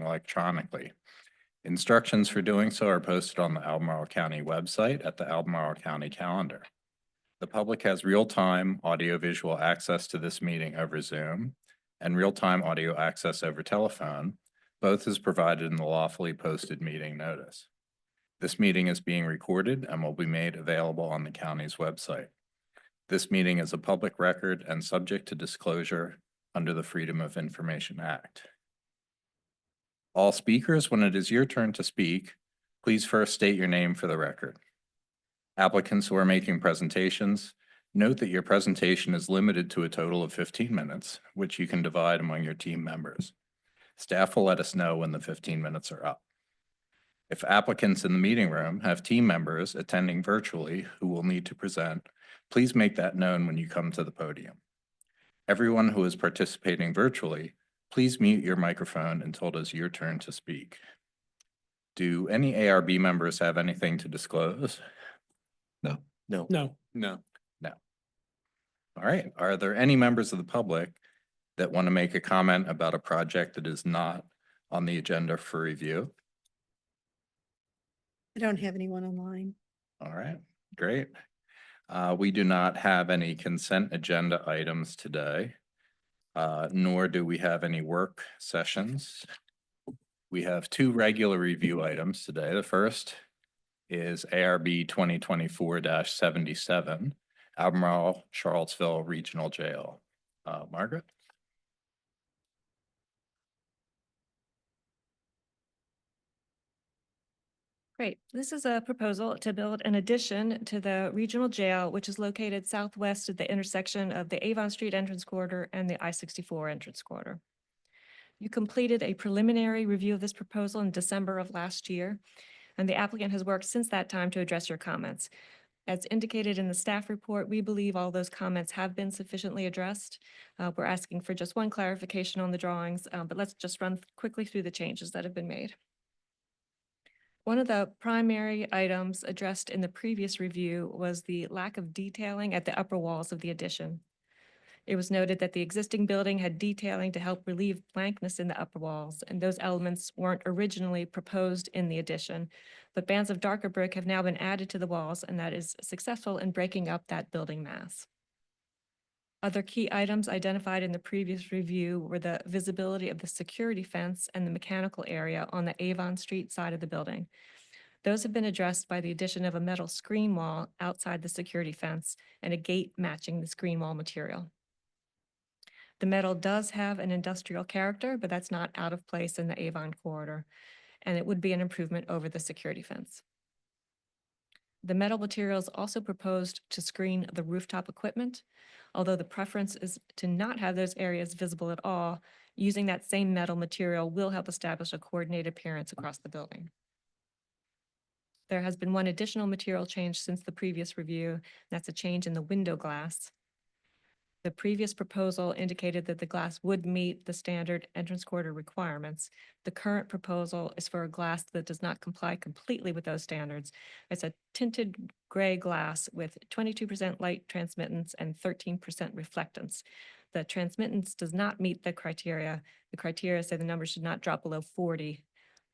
electronically. Instructions for doing so are posted on the Albemarle County website at the Albemarle County calendar. The public has real-time audio-visual access to this meeting over Zoom and real-time audio access over telephone. Both is provided in the lawfully posted meeting notice. This meeting is being recorded and will be made available on the county's website. This meeting is a public record and subject to disclosure under the Freedom of Information Act. All speakers, when it is your turn to speak, please first state your name for the record. Applicants who are making presentations, note that your presentation is limited to a total of 15 minutes, which you can divide among your team members. Staff will let us know when the 15 minutes are up. If applicants in the meeting room have team members attending virtually who will need to present, please make that known when you come to the podium. Everyone who is participating virtually, please mute your microphone until it is your turn to speak. Do any ARB members have anything to disclose? No. No. No. No. All right. Are there any members of the public that want to make a comment about a project that is not on the agenda for review? I don't have anyone online. All right, great. We do not have any consent agenda items today, nor do we have any work sessions. We have two regular review items today. The first is ARB 2024-77, Albemarle Charlottesville Regional Jail. Margaret? Great. This is a proposal to build an addition to the regional jail, which is located southwest of the intersection of the Avon Street entrance corridor and the I-64 entrance corridor. You completed a preliminary review of this proposal in December of last year, and the applicant has worked since that time to address your comments. As indicated in the staff report, we believe all those comments have been sufficiently addressed. We're asking for just one clarification on the drawings, but let's just run quickly through the changes that have been made. One of the primary items addressed in the previous review was the lack of detailing at the upper walls of the addition. It was noted that the existing building had detailing to help relieve blankness in the upper walls, and those elements weren't originally proposed in the addition, but bands of darker brick have now been added to the walls, and that is successful in breaking up that building mass. Other key items identified in the previous review were the visibility of the security fence and the mechanical area on the Avon Street side of the building. Those have been addressed by the addition of a metal screen wall outside the security fence and a gate matching the screen wall material. The metal does have an industrial character, but that's not out of place in the Avon corridor, and it would be an improvement over the security fence. The metal materials also proposed to screen the rooftop equipment. Although the preference is to not have those areas visible at all, using that same metal material will help establish a coordinated appearance across the building. There has been one additional material change since the previous review. That's a change in the window glass. The previous proposal indicated that the glass would meet the standard entrance corridor requirements. The current proposal is for a glass that does not comply completely with those standards. It's a tinted gray glass with 22% light transmittance and 13% reflectance. The transmittance does not meet the criteria. The criteria say the number should not drop below 40,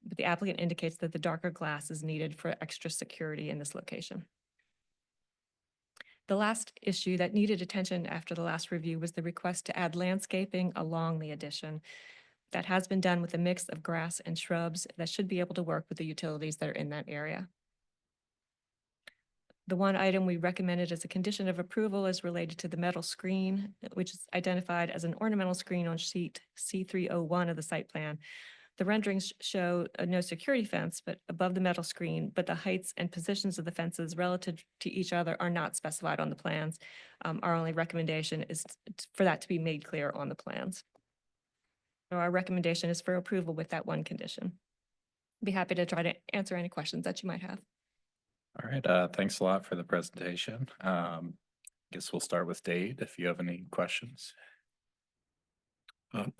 but the applicant indicates that the darker glass is needed for extra security in this location. The last issue that needed attention after the last review was the request to add landscaping along the addition. That has been done with a mix of grass and shrubs that should be able to work with the utilities that are in that area. The one item we recommended as a condition of approval is related to the metal screen, which is identified as an ornamental screen on sheet C301 of the site plan. The renderings show no security fence, but above the metal screen, but the heights and positions of the fences relative to each other are not specified on the plans. Our only recommendation is for that to be made clear on the plans. So our recommendation is for approval with that one condition. Be happy to try to answer any questions that you might have. All right, thanks a lot for the presentation. Guess we'll start with Dade if you have any questions.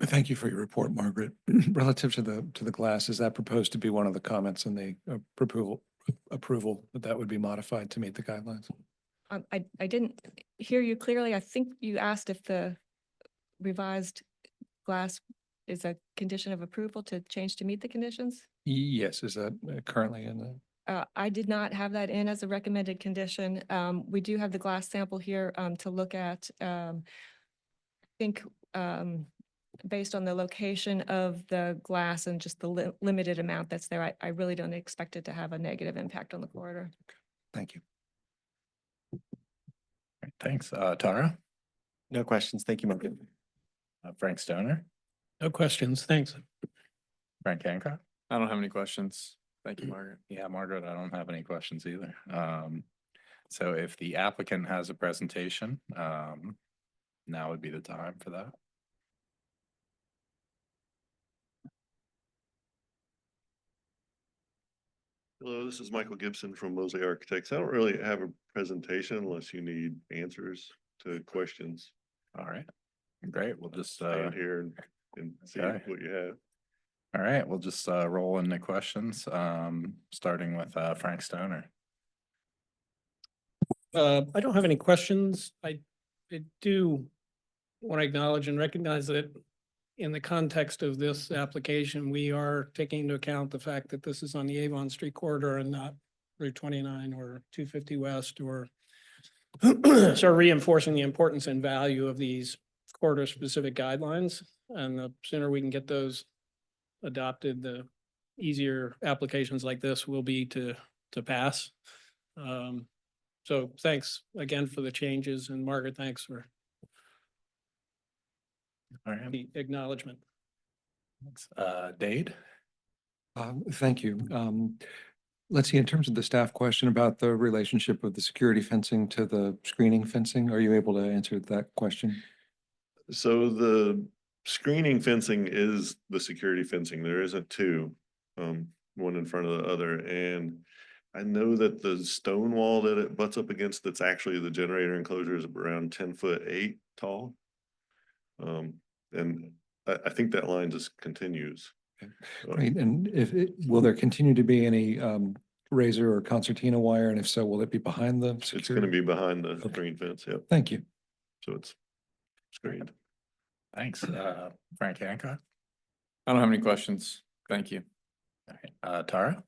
Thank you for your report, Margaret. Relative to the glass, is that proposed to be one of the comments in the approval that would be modified to meet the guidelines? I didn't hear you clearly. I think you asked if the revised glass is a condition of approval to change to meet the conditions. Yes, is that currently in the? I did not have that in as a recommended condition. We do have the glass sample here to look at. I think based on the location of the glass and just the limited amount that's there, I really don't expect it to have a negative impact on the corridor. Thank you. Thanks. Tara, No questions. Thank you, Margaret. Frank Stoner, No questions, thanks. Frank Hancock. I don't have any questions. Thank you, Margaret. Yeah, Margaret, I don't have any questions either. So if the applicant has a presentation, now would be the time for that. Hello, this is Michael Gibson from Mosley Architects. I don't really have a presentation unless you need answers to questions. All right, great. We'll just, Stand here and see okay. what you have. all right, we'll just roll into questions, starting with Frank Stoner. I don't have any questions. I do want to acknowledge and recognize that in the context of this application, we are taking into account the fact that this is on the Avon Street corridor and not Route 29 or 250 West or so reinforcing the importance and value of these corridor-specific guidelines. And the sooner we can get those adopted, the easier applications like this will be to pass. So thanks again for the changes, and Margaret, thanks for All right, the acknowledgement. thanks. Dade? Thank you. Let's see, in terms of the staff question about the relationship of the security fencing to the screening fencing, are you able to answer that question? So the screening fencing is the security fencing. There isn't two, one in front of the other. And I know that the stone wall that it butts up against, that's actually the generator enclosure, is around 10'8" tall. And I think that line just continues. Right, and will there continue to be any razor or concertina wire, and if so, will it be behind the security? It's gonna be behind the Okay. screen fence, yep. Thank you. So it's screened. Thanks. Frank Hancock? I don't have any questions. Thank you. All right, Tara?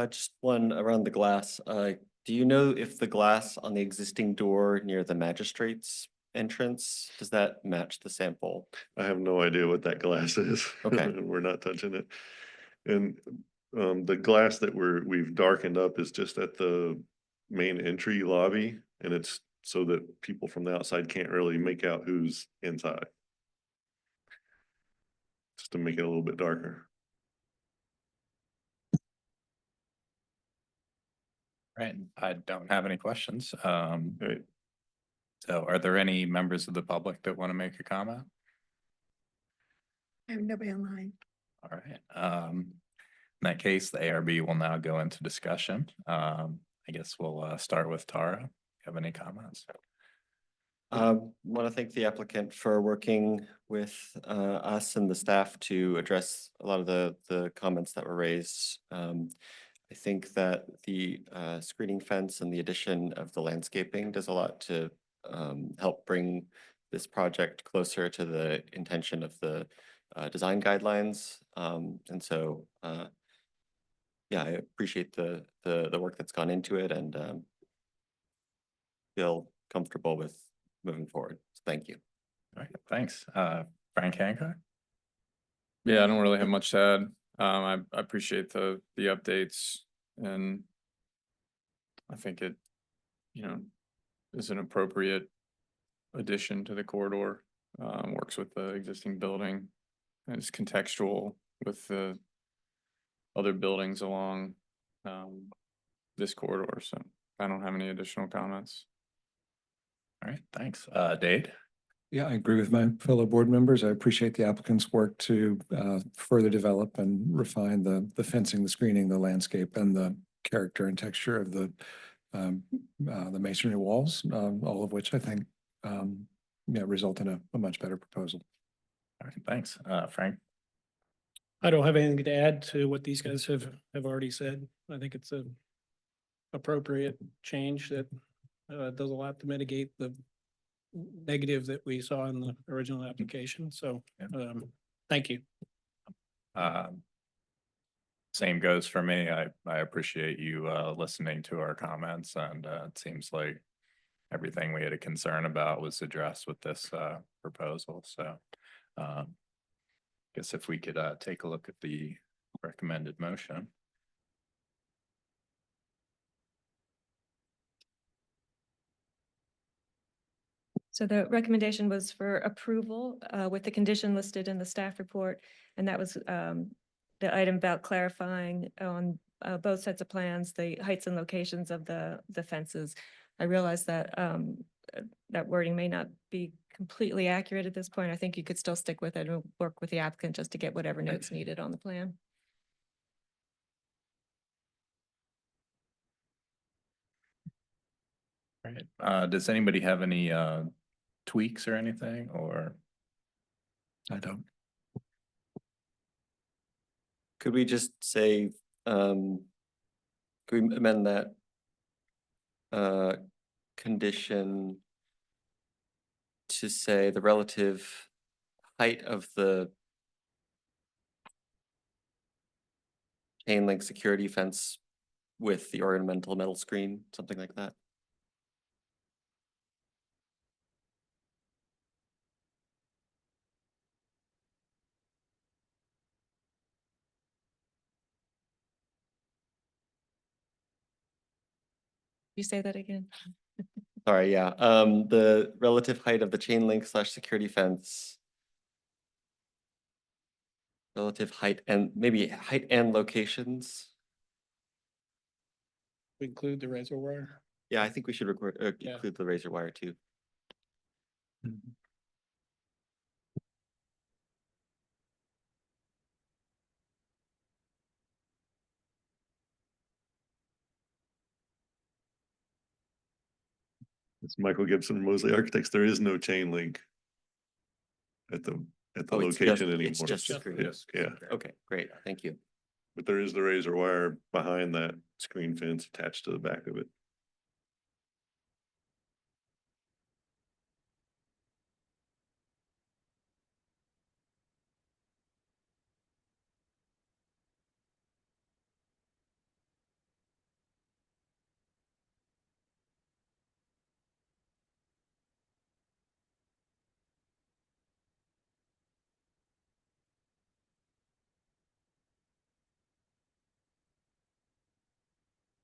Just one around the glass. Do you know if the glass on the existing door near the magistrate's entrance, does that match the sample? I have no idea what that glass is. Okay. We're not touching it. And the glass that we've darkened up is just at the main entry lobby, and it's so that people from the outside can't really make out who's inside. Just to make it a little bit darker. Right, I don't have any questions. Right. So are there any members of the public that want to make a comment? I have nobody online. All right, in that case, the ARB will now go into discussion. I guess we'll start with Tara. You have any comments? Want to thank the applicant for working with us and the staff to address a lot of the comments that were raised. I think that the screening fence and the addition of the landscaping does a lot to help bring this project closer to the intention of the design guidelines. And so, yeah, I appreciate the work that's gone into it, and feel comfortable with moving forward. So thank you. All right, thanks. Frank Hancock? Yeah, I don't really have much to add. I appreciate the updates, and I think it, is an appropriate addition to the corridor. Works with the existing building and is contextual with the other buildings along this corridor. So I don't have any additional comments. All right, thanks. Dade? Yeah, I agree with my fellow board members. I appreciate the applicant's work to further develop and refine the fencing, the screening, the landscape, and the character and texture of the masonry walls, all of which I think result in a much better proposal. All right, thanks. Frank? I don't have anything to add to what these guys have already said. I think it's a appropriate change that does a lot to mitigate the negative that we saw in the original application. So Thank you. Same goes for me. I appreciate you listening to our comments, and it seems like everything we had a concern about was addressed with this proposal. So guess if we could take a look at the recommended motion. So the recommendation was for approval with the condition listed in the staff report. And that was the item about clarifying on both sets of plans, the heights and locations of the fences. I realize that that wording may not be completely accurate at this point. I think you could still stick with it and work with the applicant just to get whatever notes needed on the plan. Right. Does anybody have any tweaks or anything, or? I don't. Could we just say, could we amend that condition to say the relative height of the chain link security fence with the ornamental metal screen, something like that? You say that again? Sorry, yeah, the relative height of the chain link / security fence. Relative height and maybe height and locations. Include the razor wire. Yeah, I think we should record, Yeah. include the razor wire too. It's Michael Gibson, Mosley Architects. There is no chain link at the Oh, it's just- location anymore. It's just Just security. Yes, yeah, Okay, great, thank you. but there is the razor wire behind that screen fence attached to the back of it.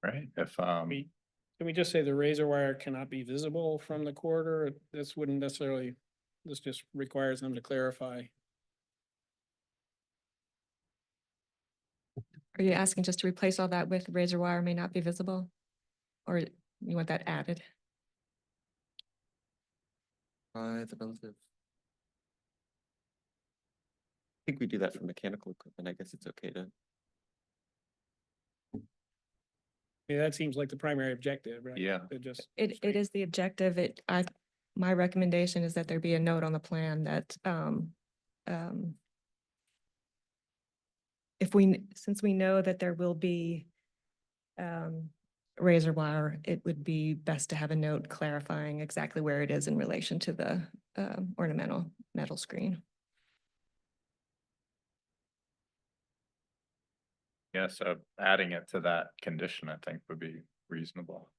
Right, if Can we just say the razor wire cannot be visible from the corridor? This wouldn't necessarily, this just requires them to clarify. Are you asking just to replace all that with razor wire may not be visible? Or you want that added? The relative. I think we do that for mechanical equipment. I guess it's okay to. Yeah, that seems like the primary objective, right? Yeah. To just. It is the objective. My recommendation is that there be a note on the plan that since we know that there will be razor wire, it would be best to have a note clarifying exactly where it is in relation to the ornamental metal screen. yeah, so adding it to that condition, I think would be reasonable.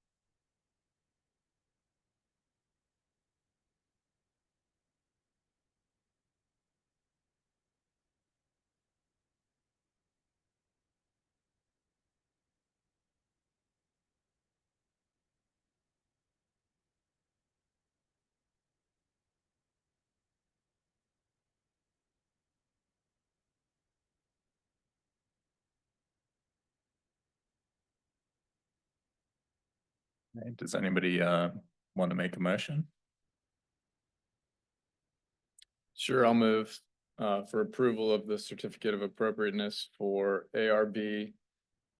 Right, does anybody want to make a motion? Sure, I'll move for approval of the certificate of appropriateness for ARB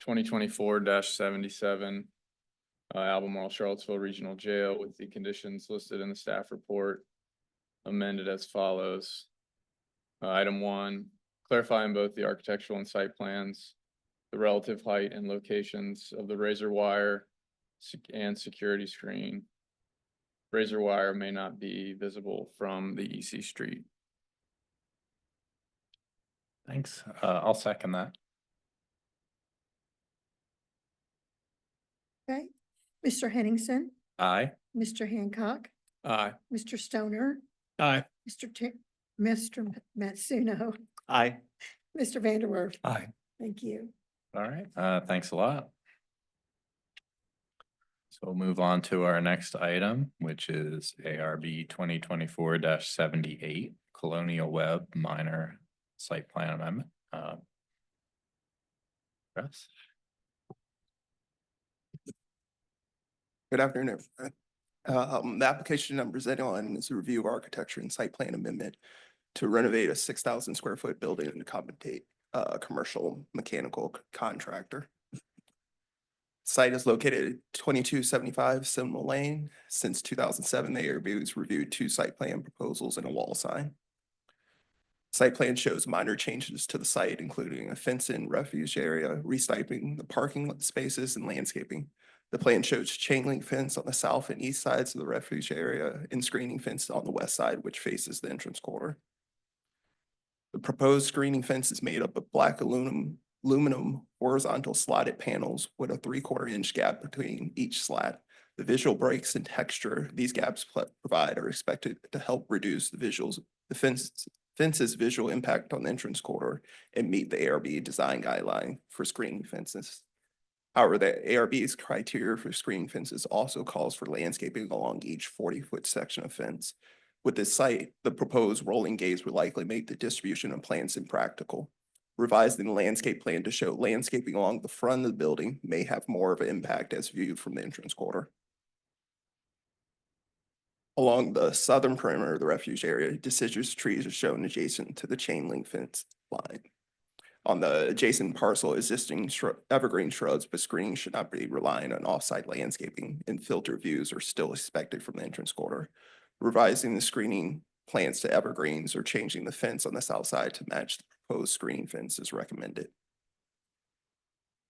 2024-77. Albemarle Charlottesville Regional Jail with the conditions listed in the staff report amended as follows. Item 1, clarifying both the architectural and site plans, the relative height and locations of the razor wire and security screen. Razor wire may not be visible from the EC street. Thanks. I'll second that. Okay. Mr. Henningsen, Aye. Mr. Hancock, Aye. Mr. Stoner, Aye. Mr. Matsuno, Aye. Mr. Vanderwerf. Aye. Thank you. All right, thanks a lot. So we'll move on to our next item, which is ARB 2024-78 Colonial Web minor site plan amendment. Chris? Good afternoon, everyone. The application I'm presenting on is a review of architecture and site plan amendment to renovate a 6,000 square foot building and accommodate a commercial mechanical contractor. Site is located at 2275 Seminole Lane. Since 2007, the ARB has reviewed 2 site plan proposals and a wall sign. Site plan shows minor changes to the site, including a fence-in refuge area, restriping the parking spaces and landscaping. The plan shows chain link fence on the south and east sides of the refuge area and screening fence on the west side, which faces the entrance corridor. The proposed screening fence is made up of black aluminum horizontal slotted panels with a 3/4 inch gap between each slat. The visual breaks and texture these gaps provide are expected to help reduce the fence's visual impact on the entrance corridor and meet the ARB design guideline for screening fences. However, the ARB's criteria for screening fences also calls for landscaping along each 40-foot section of fence. With this site, the proposed rolling gates would likely make the distribution of plants impractical. Revising the landscape plan to show landscaping along the front of the building may have more of an impact as viewed from the entrance corridor. Along the southern perimeter of the refuge area, deciduous trees are shown adjacent to the chain link fence line. On the adjacent parcel, existing evergreen shrubs, but screening should not be relying on off-site landscaping, and filter views are still expected from the entrance corridor. Revising the screening plants to evergreens or changing the fence on the south side to match the proposed screening fence is recommended.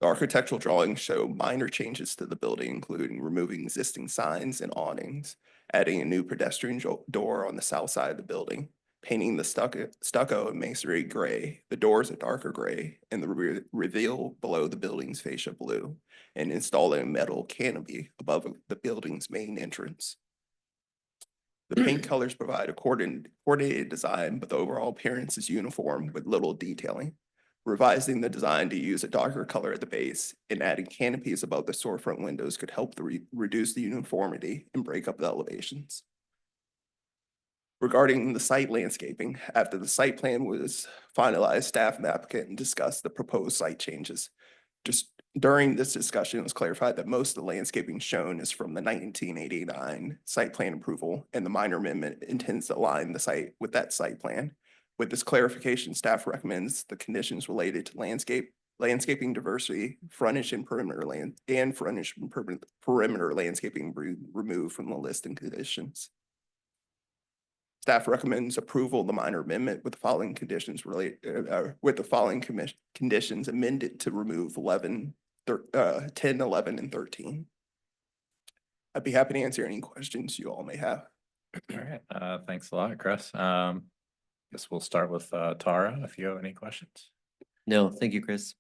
The architectural drawings show minor changes to the building, including removing existing signs and awnings, adding a new pedestrian door on the south side of the building, painting the stucco and masonry gray, the doors a darker gray, and the reveal below the building's fascia blue, and installing a metal canopy above the building's main entrance. The paint colors provide a coordinated design, but the overall appearance is uniform with little detailing. Revising the design to use a darker color at the base and adding canopies above the storefront windows could help reduce the uniformity and break up the elevations. Regarding the site landscaping, after the site plan was finalized, staff and applicant discussed the proposed site changes. Just during this discussion, it was clarified that most of the landscaping shown is from the 1989 site plan approval, and the minor amendment intends to align the site with that site plan. With this clarification, staff recommends the conditions related to landscaping diversity, frontage and perimeter perimeter landscaping removed from the list and conditions. Staff recommends approval of the minor amendment with the following conditions conditions amended to remove 10, 11, and 13. I'd be happy to answer any questions you all may have. All right, thanks a lot, Chris. Guess we'll start with Tara, if you have any questions. No, thank you, Chris.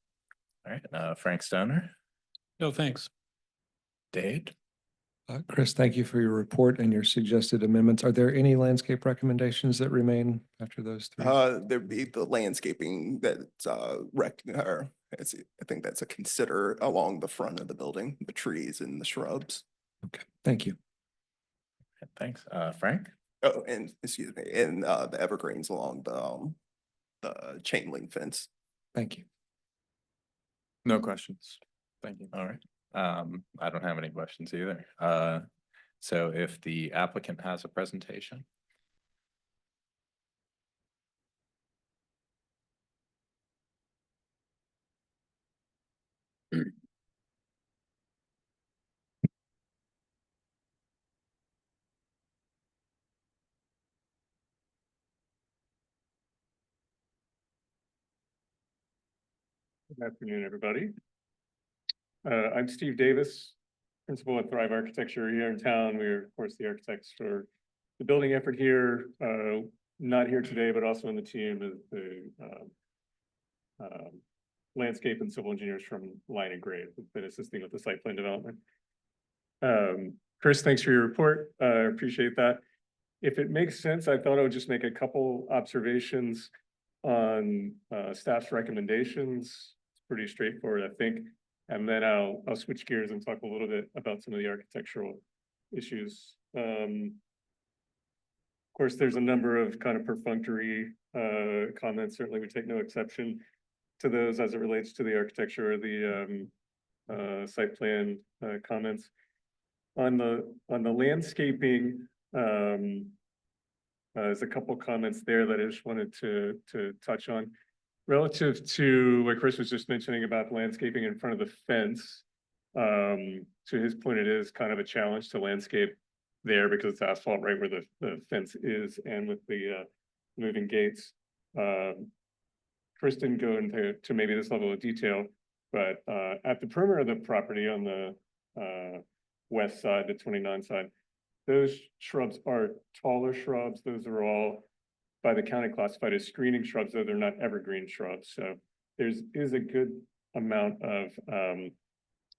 All right, Frank Stoner, No, thanks. Dade. Chris, thank you for your report and your suggested amendments. Are there any landscape recommendations that remain after those 3? There'd be the landscaping that's I think that's a consider along the front of the building, the trees and the shrubs. Okay, thank you. Thanks, Frank. Oh, and excuse me, and the evergreens along the chain link fence. Thank you. No questions. Thank you. All right. I don't have any questions either. So if the applicant has a presentation. Good afternoon, everybody. I'm Steve Davis, principal at Thrive Architecture here in town. We're, of course, the architects for the building effort here. Not here today, but also on the team is the landscape and civil engineers from Line and Grade who've been assisting with the site plan development. Chris, thanks for your report. Appreciate that. If it makes sense, I thought I would just make a couple observations on staff's recommendations. It's pretty straightforward, I think. And then I'll switch gears and talk a little bit about some of the architectural issues. Of course, there's a number of kind of perfunctory comments. Certainly, we take no exception to those as it relates to the architecture or the site plan comments. On the landscaping, there's a couple comments there that I just wanted to touch on. Relative to what Chris was just mentioning about landscaping in front of the fence, to his point, it is kind of a challenge to landscape there because it's asphalt right where the fence is, and with the moving gates. Chris didn't go into maybe this level of detail, but at the perimeter of the property on the west side, the 29 side, those shrubs are taller shrubs. Those are all by the county classified as screening shrubs, though they're not evergreen shrubs. So is a good amount of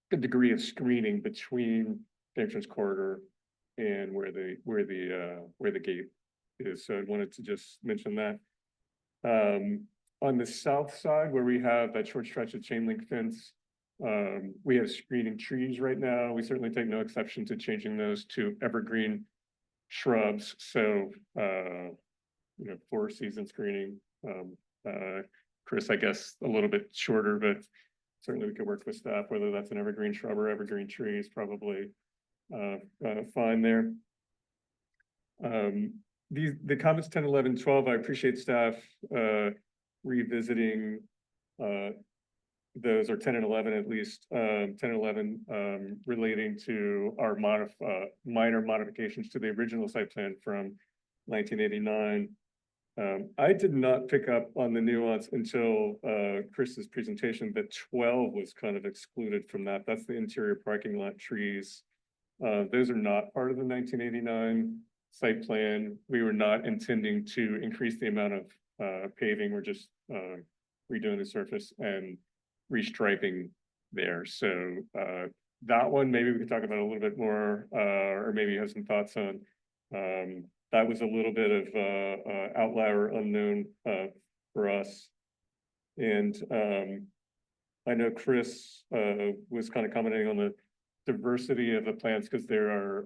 good degree of screening between the entrance corridor and where the gate is. So I wanted to just mention that. On the south side, where we have that short stretch of chain link fence, we have screening trees right now. We certainly take no exception to changing those to evergreen shrubs. So four-season screening. Chris, I guess a little bit shorter, but certainly we could work with staff, whether that's an evergreen shrub or evergreen tree is probably fine there. The comments 10, 11, 12, I appreciate staff revisiting those, or 10 and 11 at least, 10 and 11 relating to our minor modifications to the original site plan from 1989. I did not pick up on the nuance until Chris's presentation that 12 was kind of excluded from that. That's the interior parking lot trees. Those are not part of the 1989 site plan. We were not intending to increase the amount of paving. We're just redoing the surface and restriping there. So that one, maybe we could talk about a little bit more, or maybe you have some thoughts on. That was a little bit of outlier unknown for us. And I know Chris was kind of commenting on the diversity of the plants because there are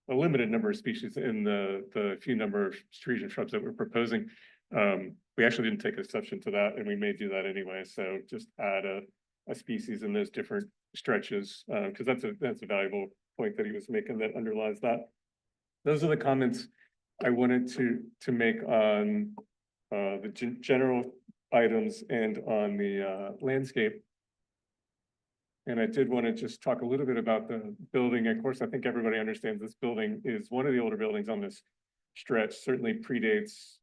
a limited number of species in the few number of trees and shrubs that we're proposing. We actually didn't take exception to that, and we may do that anyway. So just add a species in those different stretches, because that's a valuable point that he was making that underlies that. Those are the comments I wanted to make on the general items and on the landscape. And I did want to just talk a little bit about the building. Of course, I think everybody understands this building is one of the older buildings on this stretch, certainly predates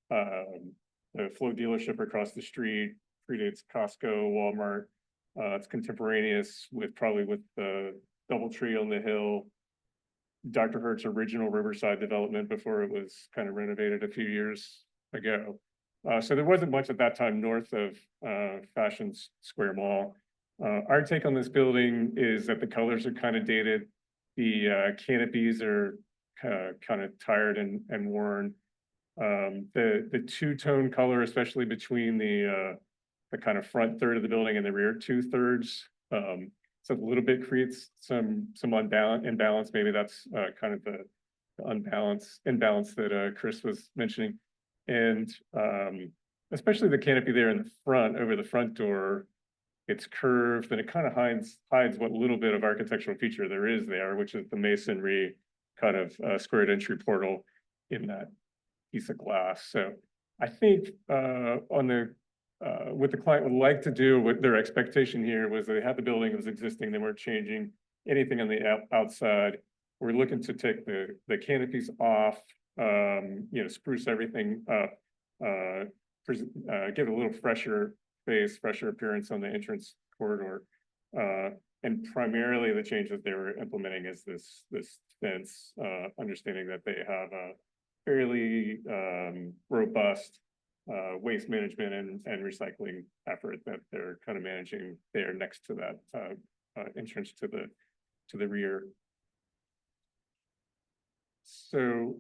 the Flow dealership across the street, predates Costco, Walmart. It's contemporaneous with the DoubleTree on the hill, Dr. Hertz original Riverside development before it was kind of renovated a few years ago. So there wasn't much at that time north of Fashion Square Mall. Our take on this building is that the colors are kind of dated. The canopies are kind of tired and worn. The two-tone color, especially between the kind of front third of the building and the rear 2/3, so a little bit creates some imbalance. Maybe that's kind of the imbalance that Chris was mentioning, and especially the canopy there in the front over the front door. It's curved and it kind of hides what little bit of architectural feature there is there, which is the masonry kind of squared entry portal in that piece of glass. So I think what the client would like to do, what their expectation here was they had the building that was existing, they weren't changing anything on the outside. We're looking to take the canopies off, spruce everything up, give it a little fresher face, fresher appearance on the entrance corridor. And primarily the change that they were implementing is this fence, understanding that they have a fairly robust waste management and recycling effort that they're kind of managing there next to that entrance to the rear. So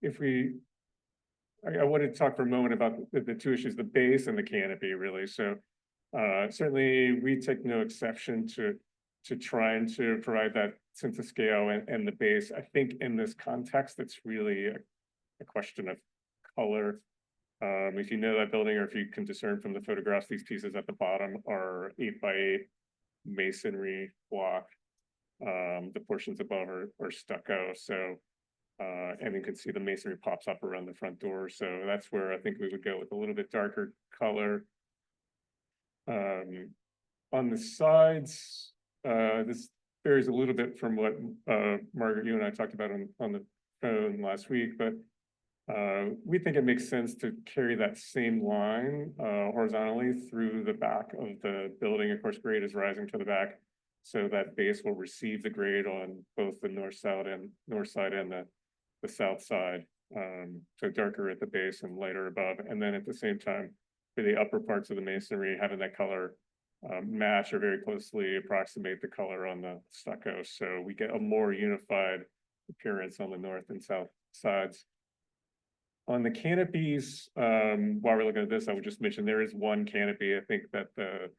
if I wanted to talk for a moment about the two issues, the base and the canopy, really. So certainly we take no exception to trying to provide that sense of scale and the base. I think in this context, it's really a question of color. If you know that building, or if you can discern from the photographs, these pieces at the bottom are 8x8 masonry block. The portions above are stucco. So, and you can see the masonry pops up around the front door. So that's where I think we would go with a little bit darker color. On the sides, this varies a little bit from what Margaret, you and I talked about on the phone last week, but we think it makes sense to carry that same line horizontally through the back of the building. Of course, grade is rising to the back, so that base will receive the grade on both the north side and the south side. So darker at the base and lighter above, and then at the same time, for the upper parts of the masonry, having that color match or very closely approximate the color on the stucco, so we get a more unified appearance on the north and south sides. On the canopies, while we're looking at this, I would just mention there is one canopy I think that the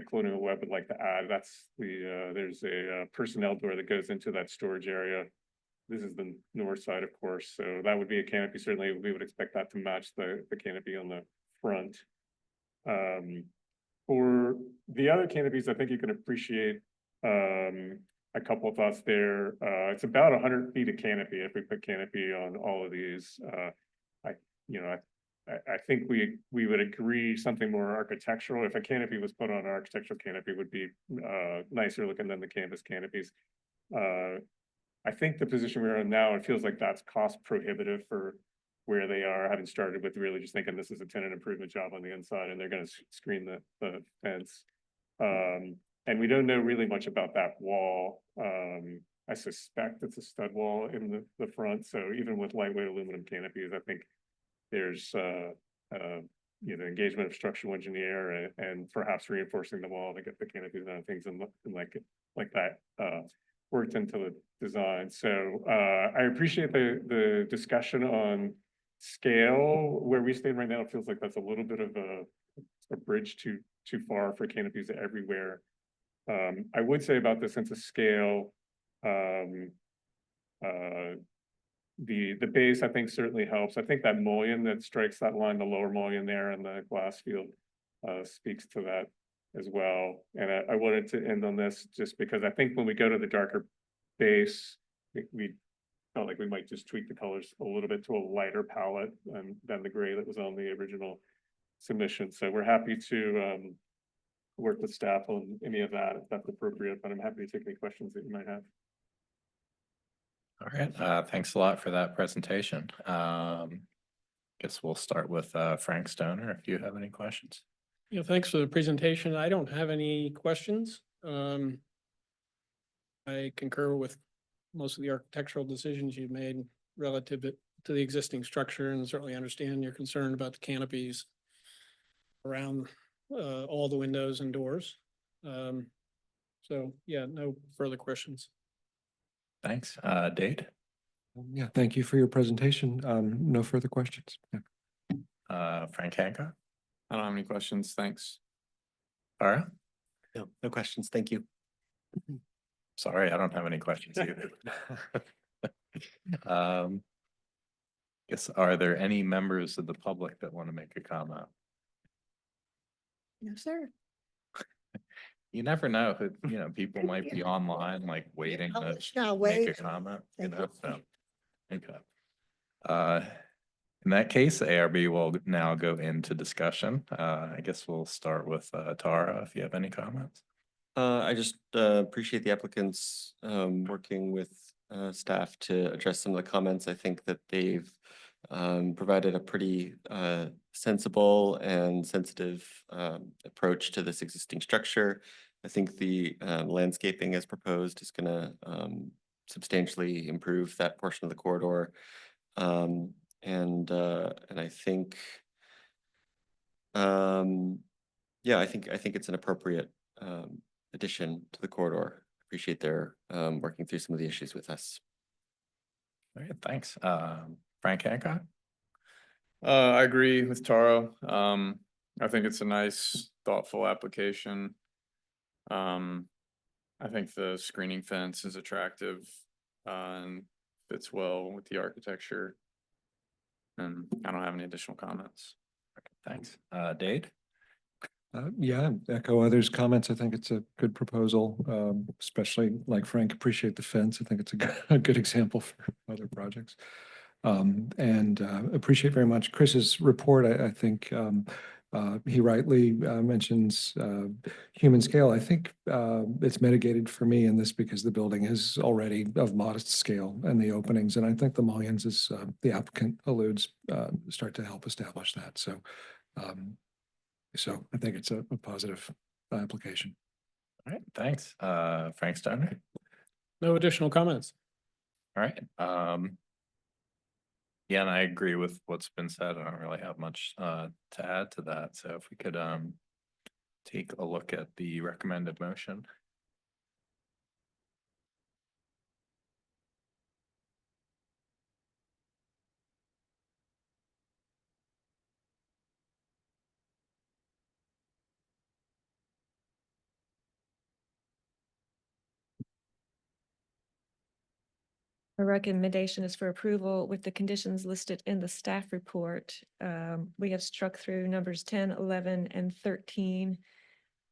Colonial Web would like to add. That's there's a personnel door that goes into that storage area. This is the north side, of course, so that would be a canopy. Certainly, we would expect that to match the canopy on the front. For the other canopies, I think you can appreciate a couple of thoughts there. It's about 100 feet of canopy if we put canopy on all of these. I think we would agree something more architectural. If a canopy was put on an architectural canopy, would be nicer looking than the canvas canopies. I think the position we're in now, it feels like that's cost prohibitive for where they are, having started with really just thinking this is a tenant improvement job on the inside and they're going to screen the fence. And we don't know really much about that wall. I suspect it's a stud wall in the front. So even with lightweight aluminum canopies, I think there's engagement of structural engineer and perhaps reinforcing the wall to get the canopies and things and like that worked into the design. So I appreciate the discussion on scale. Where we stand right now, it feels like that's a little bit of a bridge too far for canopies everywhere. I would say about the sense of scale, the base I think certainly helps. I think that mullion that strikes that line, the lower mullion there in the glass field speaks to that as well. And I wanted to end on this just because I think when we go to the darker base, we felt like we might just tweak the colors a little bit to a lighter palette than the gray that was on the original submission. So we're happy to work with staff on any of that if that's appropriate, but I'm happy to take any questions that you might have. All right, thanks a lot for that presentation. Guess we'll start with Frank Stoner, if you have any questions. Yeah, thanks for the presentation. I don't have any questions. I concur with most of the architectural decisions you've made relative to the existing structure, and certainly understand your concern about the canopies around all the windows and doors. So yeah, no further questions. Thanks. Dade? Yeah, thank you for your presentation. No further questions. Yeah. Frank Hancock? I don't have any questions. Thanks. Tara? No questions. Thank you. Sorry, I don't have any questions either. Guess, are there any members of the public that want to make a comment? No, sir. You never know who, people might be online, like waiting to Now make a wait. comment, Thank you. so. Okay. In that case, ARB will now go into discussion. I guess we'll start with Tara, if you have any comments. I just appreciate the applicants working with staff to address some of the comments. I think that they've provided a pretty sensible and sensitive approach to this existing structure. I think the landscaping as proposed is going to substantially improve that portion of the corridor. And I think yeah, I think it's an appropriate addition to the corridor. Appreciate their working through some of the issues with us. All right, thanks. Frank Hancock? I agree with Taro. I think it's a nice, thoughtful application. I think the screening fence is attractive, and fits well with the architecture. And I don't have any additional comments. Thanks. Dade? Yeah, echo others' comments. I think it's a good proposal, especially like Frank, appreciate the fence. I think it's a good example for other projects. And appreciate very much Chris's report. I think he rightly mentions human scale. I think it's mitigated for me in this because the building is already of modest scale and the openings. And I think the mullions, as the applicant alludes, start to help establish that. So I think it's a positive application. All right, thanks. Frank Steiner? No additional comments. All right. Yeah, and I agree with what's been said. I don't really have much to add to that. So if we could take a look at the recommended motion. Our recommendation is for approval with the conditions listed in the staff report. We have struck through numbers 10, 11, and 13.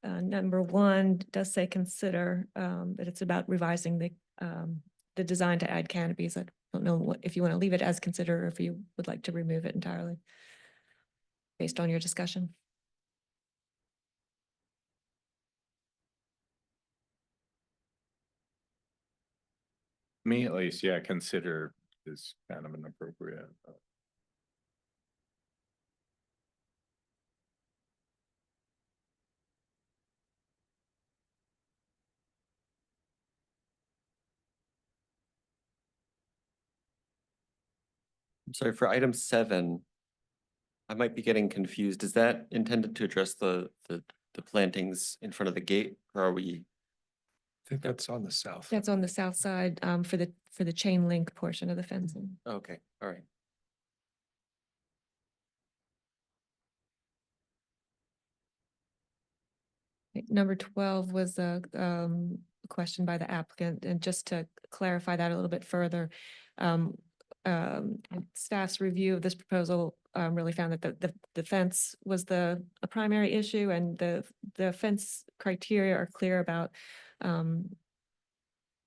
Number 1 does say consider, that it's about revising the design to add canopies. I don't know if you want to leave it as consider or if you would like to remove it entirely based on your discussion. Me at least, yeah, consider is kind of an appropriate. I'm sorry, for item 7, I might be getting confused. Is that intended to address the plantings in front of the gate, or are we? I think that's on the south. That's on the south side, for the chain link portion of the fencing. Okay, all right. Number 12 was a question by the applicant, and just to clarify that a little bit further, staff's review of this proposal really found that the fence was a primary issue, and the fence criteria are clear about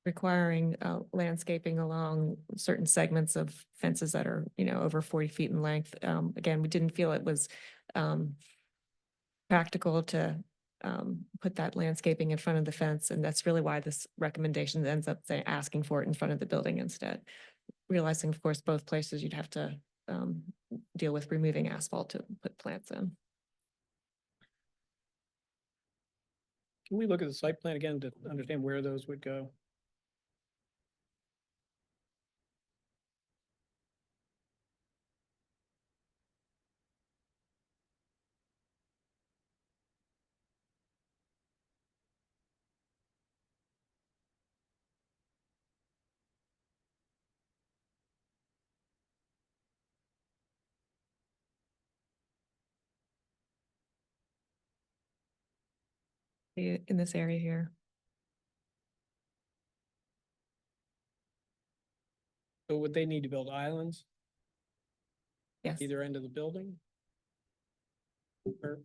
requiring landscaping along certain segments of fences that are, over 40 feet in length. Again, we didn't feel it was practical to put that landscaping in front of the fence, and that's really why this recommendation ends up asking for it in front of the building instead. Realizing, of course, both places you'd have to deal with removing asphalt to put plants in. Can we look at the site plan again to understand where those would go? In this area here. So would they need to build islands Yes. either end of the building? Or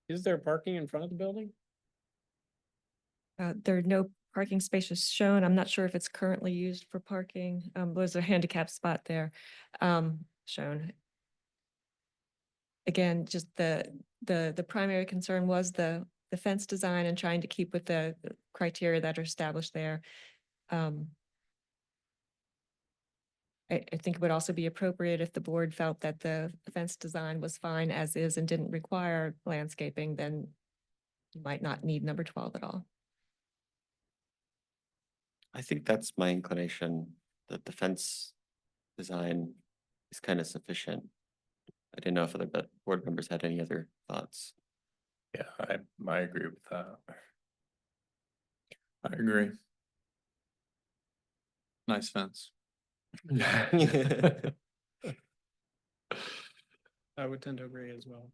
is there parking in front of the building? There are no parking spaces shown. I'm not sure if it's currently used for parking. There's a handicap spot there shown. Again, just the primary concern was the fence design and trying to keep with the criteria that are established there. I think it would also be appropriate if the board felt that the fence design was fine as is and didn't require landscaping, then you might not need number 12 at all. I think that's my inclination, that the fence design is kind of sufficient. I didn't know if other board members had any other thoughts. Yeah, I agree with that. I agree. Nice fence. I would tend to agree as well.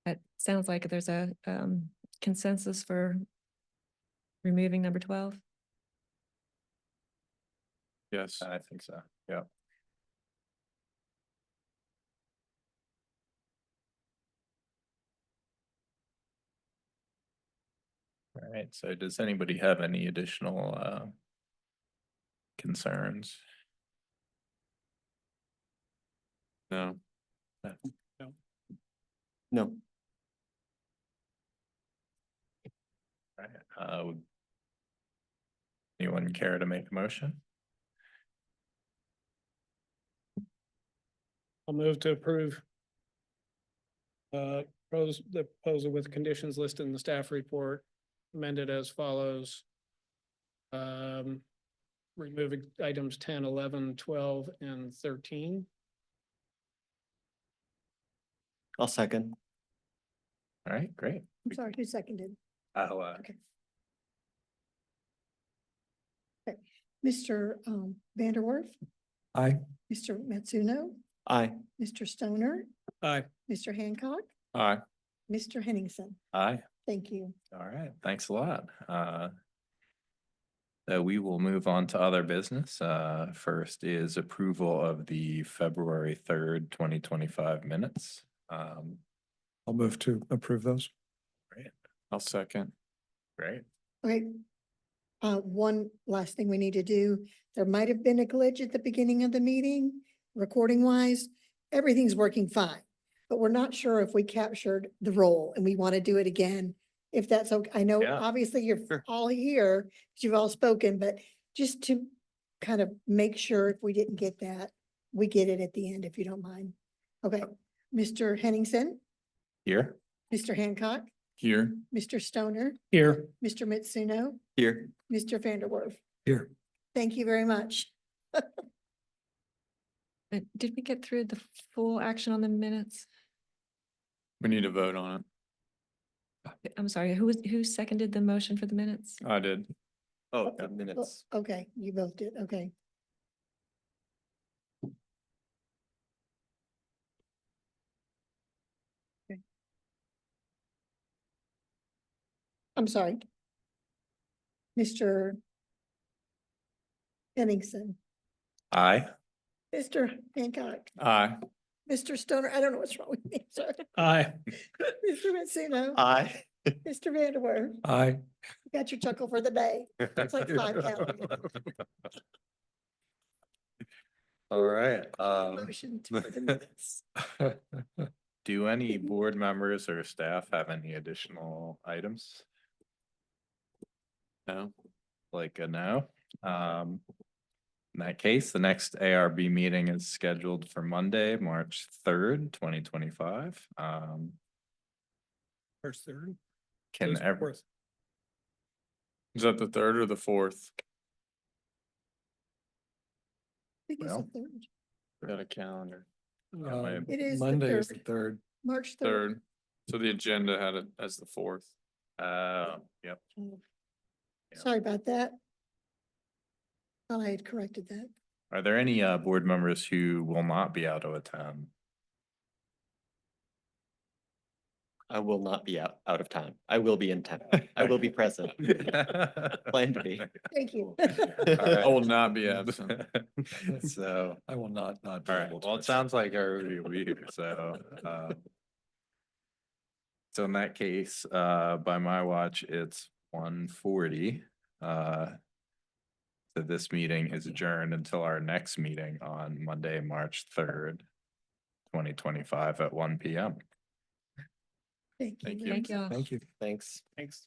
It sounds like there's a consensus for removing number 12. Yes. I think so, yeah. All right, so does anybody have any additional concerns? No. No, All right, would anyone care to make a motion? I'll move to approve the proposal with conditions listed in the staff report, amended as follows. Removing items 10, 11, 12, and 13. I'll second. All right, great. I'm sorry, who seconded? I'll, Mr. Vanderwerf, Aye. Mr. Matsuno, Aye. Mr. Stoner, Aye. Mr. Hancock, Aye. Mr. Henningsen. aye. Thank you. All right, thanks a lot. So we will move on to other business. First is approval of the February 3rd, 2025 minutes. I'll move to approve those. I'll second. Great. Okay. One last thing we need to do. There might have been a glitch at the beginning of the meeting, recording wise. Everything's working fine, but we're not sure if we captured the roll and we want to do it again. If that's okay, I know Yeah. obviously you're Sure. all here, 'cause you've all spoken, but just to kind of make sure if we didn't get that, we get it at the end, if you don't mind. Okay, Mr. Henningsen, Here? Mr. Hancock, Here. Mr. Stoner, Here. Mr. Mitsuno, Here. Mr. Vanderwerf. Here. Thank you very much. Did we get through the full action on the minutes? We need to vote on it. I'm sorry, who seconded the motion for the minutes? I did. Oh, Okay. the minutes. Okay, you both did, okay. Okay. I'm sorry. Mr. Henningsen, Aye. Mr. Hancock, Aye. Mr. Stoner, I don't know what's wrong with me, sorry. Aye. Mr. Messina, Aye. Mr. Vanderwerf, Aye. you got your chuckle for the day. It's like 5 counting. All right. Motion to the minutes. Do any board members or staff have any additional items? No. Like a no? In that case, the next ARB meeting is scheduled for Monday, March 3rd, 2025. First, third. Can ever, Fourth. Is that the third or the fourth? I think it's the Well, third. Got a calendar. It is the Monday is the third. third. March 3rd. Third. So the agenda had it as the fourth. yep. Oh. Yeah. Sorry about that. Thought I had corrected that. Are there any board members who will not be able to attend? I will not be out of time. I will be in town. I will be present. Plan to be. Thank you. I will not be absent. So, I will not be all right, able to. well, it sounds like everybody will be here, so. So in that case, by my watch, it's 1:40. So this meeting is adjourned until our next meeting on Monday, March 3rd, 2025 at 1 p.m. Thank you. Thank you. very Thank you all. Thank you. Thanks. Thanks.